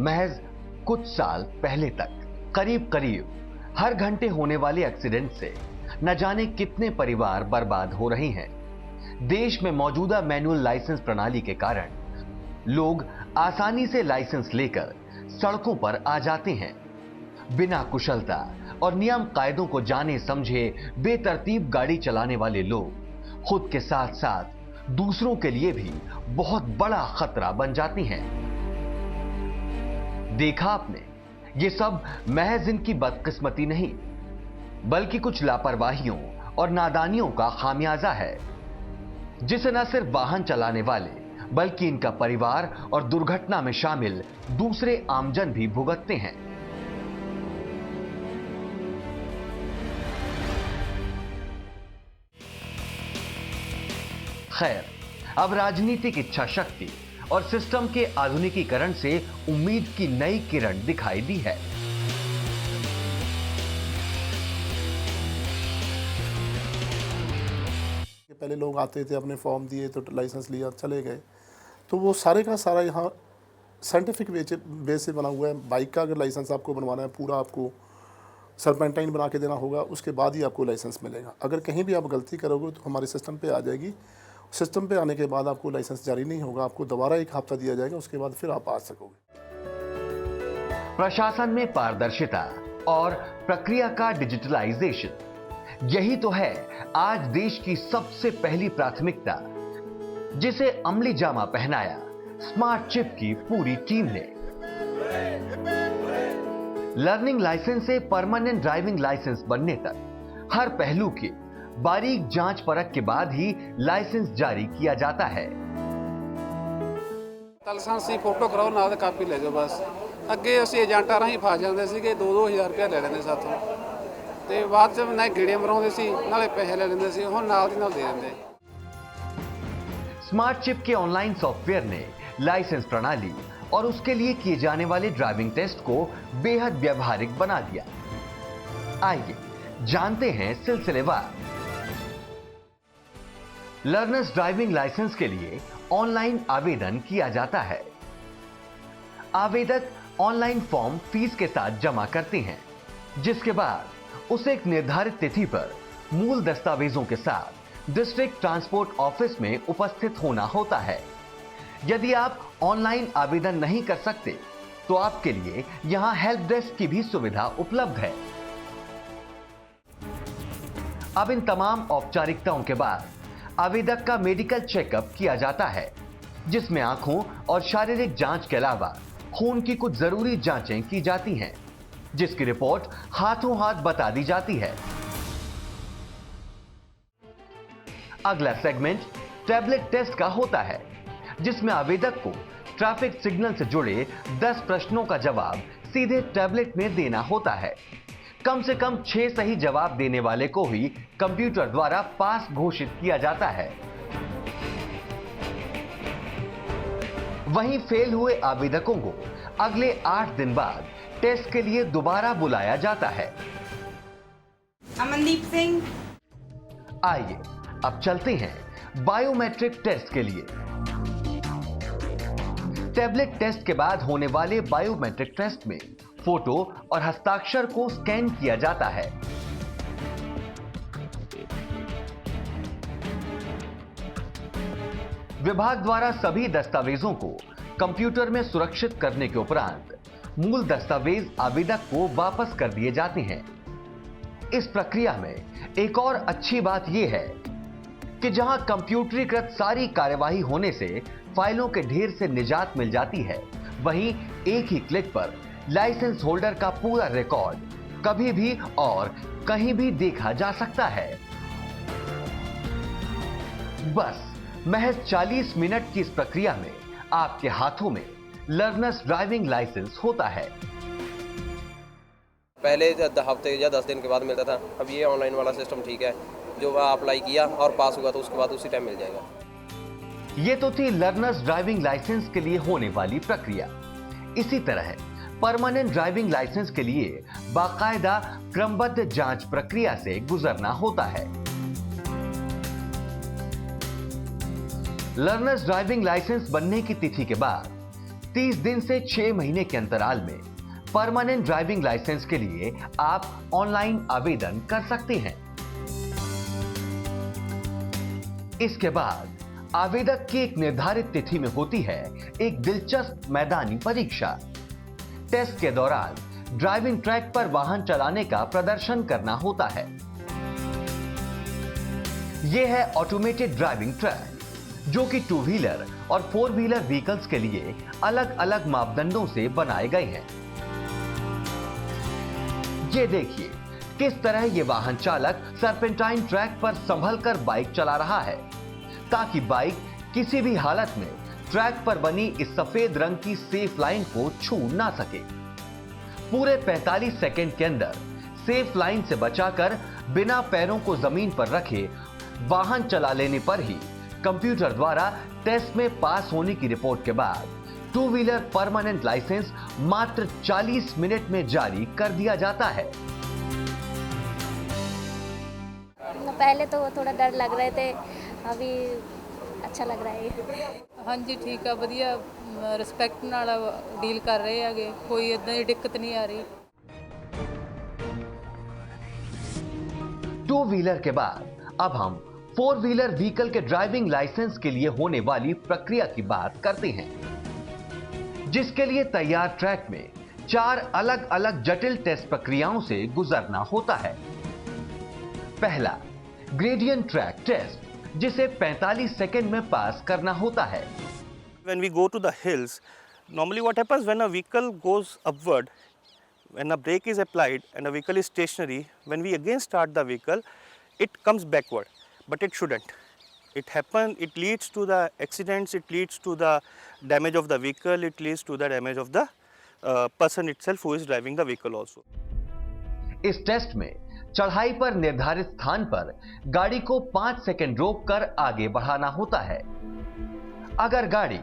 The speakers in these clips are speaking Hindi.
महज कुछ साल पहले तक करीब करीब हर घंटे होने वाले एक्सीडेंट से न जाने कितने परिवार बर्बाद हो रहे हैं। देश में मौजूदा मैनुअल लाइसेंस प्रणाली के कारण लोग आसानी से लाइसेंस लेकर सड़कों पर आ जाते हैं। बिना कुशलता और नियम कायदों को जाने समझे बेतरतीब गाड़ी चलाने वाले लोग खुद के साथ साथ दूसरों के लिए भी बहुत बड़ा खतरा बन जाते हैं। देखा आपने, ये सब महज इनकी बदकिस्मती नहीं, बल्कि कुछ लापरवाहियों और नादानियों का खामियाजा है, जिसे न सिर्फ वाहन चलाने वाले बल्कि इनका परिवार और दुर्घटना में शामिल दूसरे आमजन भी भुगतते हैं। खैर, अब राजनीतिक इच्छा शक्ति और सिस्टम के आधुनिकीकरण से उम्मीद की नई किरण दिखाई दी है। पहले लोग आते थे, अपने फॉर्म दिए तो लाइसेंस लिया, चले गए। तो वो सारे का सारा यहाँ साइंटिफिक वे से बना हुआ है। बाइक का अगर लाइसेंस आपको बनवाना है, पूरा आपको सर्पेंटाइन बना के देना होगा, उसके बाद ही आपको लाइसेंस मिलेगा। अगर कहीं भी आप गलती करोगे तो हमारे सिस्टम पे आ जाएगी। सिस्टम पे आने के बाद आपको लाइसेंस जारी नहीं होगा, आपको दोबारा 1 हफ्ता दिया जाएगा, उसके बाद फिर आप आ सकोगे। प्रशासन में पारदर्शिता और प्रक्रिया का डिजिटलाइजेशन, यही तो है आज देश की सबसे पहली प्राथमिकता, जिसे अमली जामा पहनाया स्मार्ट चिप की पूरी टीम ने। लर्निंग लाइसेंस से परमानेंट ड्राइविंग लाइसेंस बनने तक हर पहलू की बारीक जांच परख के बाद ही लाइसेंस जारी किया जाता है। लाइसेंस की फोटो कराओ, नाल कापी ले जाओ बस। ਅੱਗੇ ਅਸੀਂ ਏਜੰਟਾਂ ਰਾਹੀਂ ਫਸ ਜਾਂਦੇ ਸੀਗੇ, 2-2000 ਰੁਪਏ ਲੈ ਲੈਂਦੇ ਸਾਥੋਂ, ਤੇ ਬਾਅਦ ਚ ਨਾ ਗੇੜੇ ਮਰਾਉਂਦੇ ਸੀ, ਨਾਲੇ ਪੈਸੇ ਲੈ ਲੈਂਦੇ ਸੀ। ਹੁਣ ਨਾਲ ਦੀ ਨਾਲ ਦੇ ਦਿੰਦੇ। स्मार्ट चिप के ऑनलाइन सॉफ्टवेयर ने लाइसेंस प्रणाली और उसके लिए किए जाने वाले ड्राइविंग टेस्ट को बेहद व्यावहारिक बना दिया। आइए जानते हैं सिलसिलेवार। लर्नर्स ड्राइविंग लाइसेंस के लिए ऑनलाइन आवेदन किया जाता है। आवेदक ऑनलाइन फॉर्म फीस के साथ जमा करते हैं, जिसके बाद उसे एक निर्धारित तिथि पर मूल दस्तावेजों के साथ डिस्ट्रिक्ट ट्रांसपोर्ट ऑफिस में उपस्थित होना होता है। यदि आप ऑनलाइन आवेदन नहीं कर सकते तो आपके लिए यहां हेल्प डेस्क की भी सुविधा उपलब्ध है। अब इन तमाम औपचारिकताओं के बाद आवेदक का मेडिकल चेकअप किया जाता है, जिसमें आंखों और शारीरिक जांच के अलावा खून की कुछ जरूरी जांचें की जाती हैं, जिसकी रिपोर्ट हाथों हाथ बता दी जाती है। अगला सेगमेंट टैबलेट टेस्ट का होता है, जिसमें आवेदक को ट्रैफिक सिग्नल से जुड़े 10 प्रश्नों का जवाब सीधे टैबलेट में देना होता है। कम से कम 6 सही जवाब देने वाले को ही कंप्यूटर द्वारा पास घोषित किया जाता है। वहीं फेल हुए आवेदकों को अगले 8 दिन बाद टेस्ट के लिए दोबारा बुलाया जाता है। अमनदीप सिंह। आइए अब चलते हैं बायोमेट्रिक टेस्ट के लिए। टैबलेट टेस्ट के बाद होने वाले बायोमेट्रिक टेस्ट में फोटो और हस्ताक्षर को स्कैन किया जाता है। विभाग द्वारा सभी दस्तावेजों को कंप्यूटर में सुरक्षित करने के उपरांत मूल दस्तावेज आवेदक को वापस कर दिए जाते हैं। इस प्रक्रिया में एक और अच्छी बात यह है कि जहां कंप्यूटरीकृत सारी कार्यवाही होने से फाइलों के ढेर से निजात मिल जाती है, वहीं एक ही क्लिक पर लाइसेंस होल्डर का पूरा रिकॉर्ड कभी भी और कहीं भी देखा जा सकता है। बस महज 40 मिनट की इस प्रक्रिया में आपके हाथों में लर्नर्स ड्राइविंग लाइसेंस होता है। पहले हफ्ते या 10 दिन के बाद मिलता था, अब ये ऑनलाइन वाला सिस्टम ठीक है। जो अप्लाई किया और पास हुआ तो उसके बाद उसी टाइम मिल जाएगा। ये तो थी लर्नर्स ड्राइविंग लाइसेंस के लिए होने वाली प्रक्रिया। इसी तरह परमानेंट ड्राइविंग लाइसेंस के लिए बाकायदा क्रमबद्ध जांच प्रक्रिया से गुजरना होता है। लर्नर्स ड्राइविंग लाइसेंस बनने की तिथि के बाद 30 दिन से 6 महीने के अंतराल में परमानेंट ड्राइविंग लाइसेंस के लिए आप ऑनलाइन आवेदन कर सकते हैं। इसके बाद आवेदक की एक निर्धारित तिथि में होती है एक दिलचस्प मैदानी परीक्षा। टेस्ट के दौरान ड्राइविंग ट्रैक पर वाहन चलाने का प्रदर्शन करना होता है। यह है ऑटोमेटेड ड्राइविंग ट्रैक, जो कि 2 व्हीलर और 4 व्हीलर व्हीकल्स के लिए अलग अलग मापदंडों से बनाए गए हैं। ये देखिए किस तरह ये वाहन चालक सर्पेंटाइन ट्रैक पर संभल कर बाइक चला रहा है, ताकि बाइक किसी भी हालत में ट्रैक पर बनी इस सफेद रंग की सेफ लाइन को छू ना सके। पूरे 45 सेकंड के अंदर सेफ लाइन से बचाकर बिना पैरों को जमीन पर रखे वाहन चला लेने पर ही कंप्यूटर द्वारा टेस्ट में पास होने की रिपोर्ट के बाद 2 व्हीलर परमानेंट लाइसेंस मात्र 40 मिनट में जारी कर दिया जाता है। पहले तो थोड़ा डर लग रहे थे, अभी अच्छा लग रहा है। हाँ जी ठीक है, वधिया रिस्पैक्ट नाल डील कर रहे हैं, कोई इदां दी दिक्कत नहीं आ रही। 2 व्हीलर के बाद अब हम 4 व्हीलर व्हीकल के ड्राइविंग लाइसेंस के लिए होने वाली प्रक्रिया की बात करते हैं, जिसके लिए तैयार ट्रैक में 4 अलग अलग जटिल टेस्ट प्रक्रियाओं से गुजरना होता है। पहला, ग्रेडियंट ट्रैक टेस्ट, जिसे 45 सेकंड में पास करना होता है। When we go to the hills, normally what happens when a vehicle goes upward, when a brake is applied and a vehicle is stationary, when we again start the vehicle, it comes backward, but it shouldn't. It leads to the accidents, it leads to the damage of the vehicle, it leads to the damage of the person itself who is driving the vehicle also. इस टेस्ट में चढ़ाई पर निर्धारित स्थान पर गाड़ी को 5 सेकंड रोककर आगे बढ़ाना होता है। अगर गाड़ी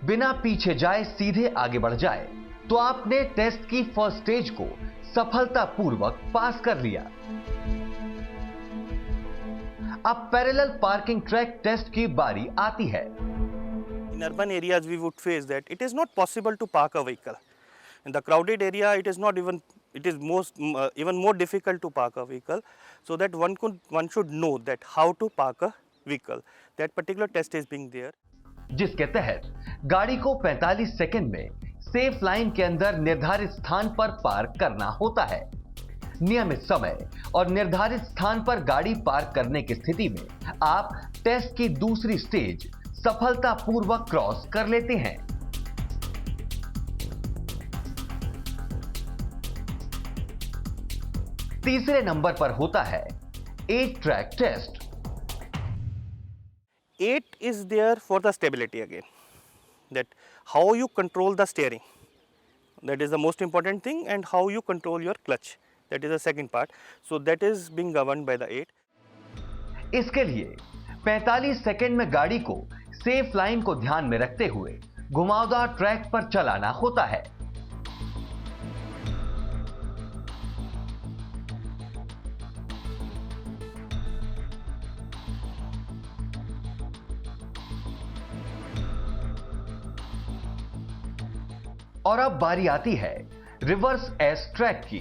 बिना पीछे जाए सीधे आगे बढ़ जाए तो आपने टेस्ट की फर्स्ट स्टेज को सफलतापूर्वक पास कर लिया। अब पैरेलल पार्किंग ट्रैक टेस्ट की बारी आती है। In urban areas we would face that it is not possible to park a vehicle. In the crowded area it is even more difficult to park a vehicle, so that one should know that how to park a vehicle. That particular test is being there. जिसके तहत गाड़ी को 45 सेकंड में सेफ लाइन के अंदर निर्धारित स्थान पर पार्क करना होता है। नियमित समय और निर्धारित स्थान पर गाड़ी पार्क करने की स्थिति में आप टेस्ट की दूसरी स्टेज सफलतापूर्वक क्रॉस कर लेते हैं। तीसरे नंबर पर होता है 8 track test. 8 is there for the stability again, that how you control the steering, that is the most important thing, and how you control your clutch, that is the second part. So that is being governed by the 8. इसके लिए 45 सेकंड में गाड़ी को सेफ लाइन को ध्यान में रखते हुए घुमावदार ट्रैक पर चलाना होता है। और अब बारी आती है रिवर्स एस ट्रैक की।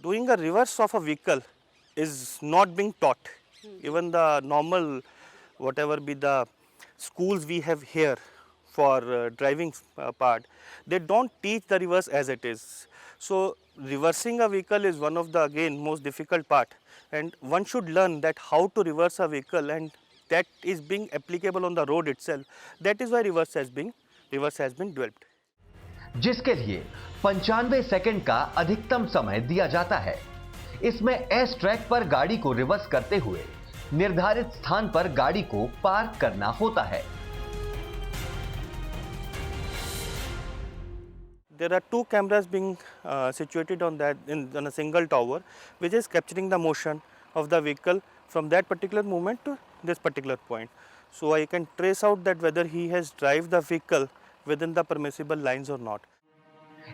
Doing a reverse of a vehicle is not being taught. Even the normal, whatever be the schools we have here for driving part, they don't teach the reverse as it is. So reversing a vehicle is one of the again most difficult part, and one should learn that how to reverse a vehicle, and that is being applicable on the road itself. That is why reverse has been developed. जिसके लिए 95 सेकंड का अधिकतम समय दिया जाता है। इसमें एस ट्रैक पर गाड़ी को रिवर्स करते हुए निर्धारित स्थान पर गाड़ी को पार्क करना होता है। There are 2 cameras being situated on a single tower, which is capturing the motion of the vehicle from that particular moment to this particular point. So I can trace out that whether he has drive the vehicle within the permissible lines or not.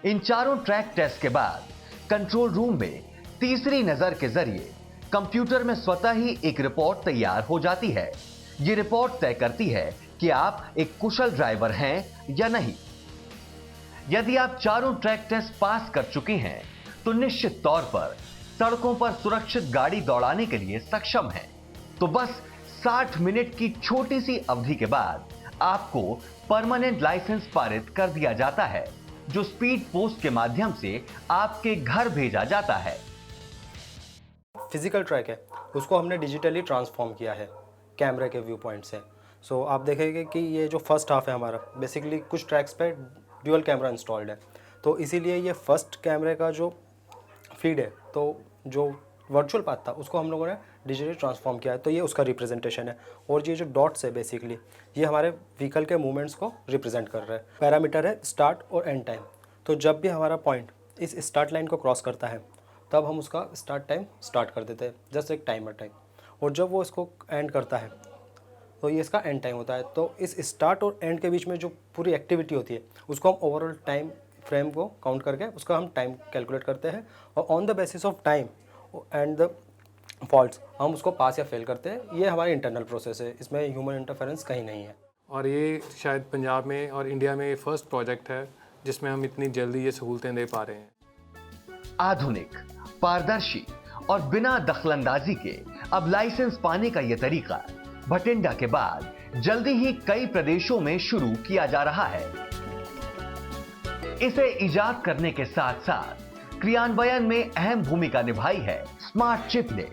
इन चारों ट्रैक टेस्ट के बाद कंट्रोल रूम में तीसरी नजर के जरिए कंप्यूटर में स्वतः ही एक रिपोर्ट तैयार हो जाती है। ये रिपोर्ट तय करती है कि आप एक कुशल ड्राइवर हैं या नहीं। यदि आप चारों ट्रैक टेस्ट पास कर चुके हैं तो निश्चित तौर पर सड़कों पर सुरक्षित गाड़ी दौड़ाने के लिए सक्षम हैं। तो बस 60 मिनट की छोटी सी अवधि के बाद आपको परमानेंट लाइसेंस पारित कर दिया जाता है, जो स्पीड पोस्ट के माध्यम से आपके घर भेजा जाता है। फिजिकल ट्रैक है उसको हमने डिजिटली ट्रांसफॉर्म किया है कैमरे के व्यू पॉइंट से। सो आप देखेंगे कि ये जो फर्स्ट हाफ है हमारा, बेसिकली कुछ ट्रैक्स पे ड्यूअल कैमरा इंस्टॉल्ड है, तो इसीलिए ये फर्स्ट कैमरे का जो फीड है, तो जो वर्चुअल पाथ था उसको हम लोगों ने डिजिटली ट्रांसफॉर्म किया है, तो ये उसका रिप्रेजेंटेशन है। और ये जो डॉट्स है बेसिकली ये हमारे व्हीकल के मूवमेंट्स को रिप्रेजेंट कर रहा है। पैरामीटर है स्टार्ट और एंड टाइम, तो जब भी हमारा पॉइंट इस स्टार्ट लाइन को क्रॉस करता है तब हम उसका स्टार्ट टाइम स्टार्ट कर देते हैं, जस्ट एक टाइमर टाइम, और जब वो इसको एंड करता है तो ये इसका एंड टाइम होता है। तो इस स्टार्ट और एंड के बीच में जो पूरी एक्टिविटी होती है उसको हम ओवरऑल टाइम फ्रेम को काउंट करके उसका हम टाइम कैलकुलेट करते हैं, और on the basis of time and the faults हम उसको पास या फेल करते हैं। ये हमारी इंटरनल प्रोसेस है, इसमें ह्यूमन इंटरफेरेंस कहीं नहीं है। और ये शायद पंजाब में और इंडिया में फर्स्ट प्रोजेक्ट है जिसमें हम इतनी जल्दी ये सहूलतें दे पा रहे हैं। आधुनिक, पारदर्शी और बिना दखलंदाजी के अब लाइसेंस पाने का यह तरीका भटिंडा के बाद जल्दी ही कई प्रदेशों में शुरू किया जा रहा है। इसे इजाद करने के साथ साथ क्रियान्वयन में अहम भूमिका निभाई है स्मार्ट चिप ने।